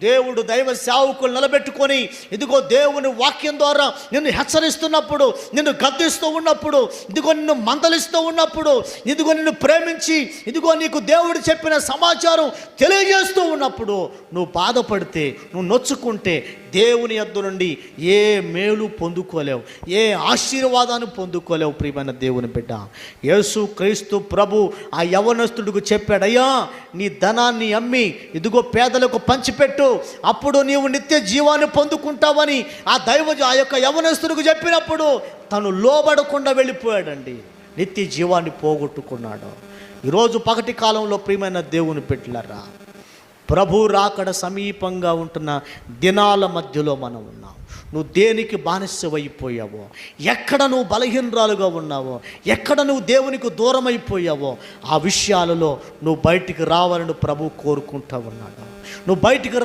దేవుడు దైవ సేవకులు నిలబెట్టుకొని ఇదిగో దేవుని వాక్యం ద్వారా నిన్ను హెచ్చరిస్తున్నప్పుడు, నిన్ను గద్దిస్తూ ఉన్నప్పుడు, ఇదిగో నిన్ను మందలిస్తూ ఉన్నప్పుడు, ఇదిగో నిన్ను ప్రేమించి ఇదిగో నీకు దేవుడు చెప్పిన సమాచారం తెలియజేస్తూ ఉన్నప్పుడు నువ్వు బాధపడితే, నువ్వు నొచ్చుకుంటే దేవుని యొద్ద నుండి ఏ మేలు పొందుకోలేవు, ఏ ఆశీర్వాదాన్ని పొందుకోలేవు. ప్రియమైన దేవుని బిడ్డ, యేసు క్రీస్తు ప్రభు ఆ యవనస్తుడికి చెప్పాడు, అయ్యా నీ ధనాన్ని అమ్మి ఇదిగో పేదలకు పంచిపెట్టు, అప్పుడు నీవు నిత్య జీవాన్ని పొందుకుంటావని ఆ యొక్క యవనస్తుడికి చెప్పినప్పుడు తను లోబడకుండా వెళ్ళిపోయాడండి, నిత్య జీవాన్ని పోగొట్టుకున్నాడు. ఈరోజు పగటి కాలంలో ప్రియమైన దేవుని బిడ్డలారా, ప్రభు రాకడ సమీపంగా ఉంటున్న దినాల మధ్యలో మనం ఉన్నాం. నువ్వు దేనికి బానిసవైపోయావో, ఎక్కడ నువ్వు బలహీనరాలుగా ఉన్నావో, ఎక్కడ నువ్వు దేవునికి దూరం అయిపోయావో ఆ విషయాలలో నువ్వు బయటికి రావాలని ప్రభు కోరుకుంటా ఉన్నాడు. నువ్వు బయటికి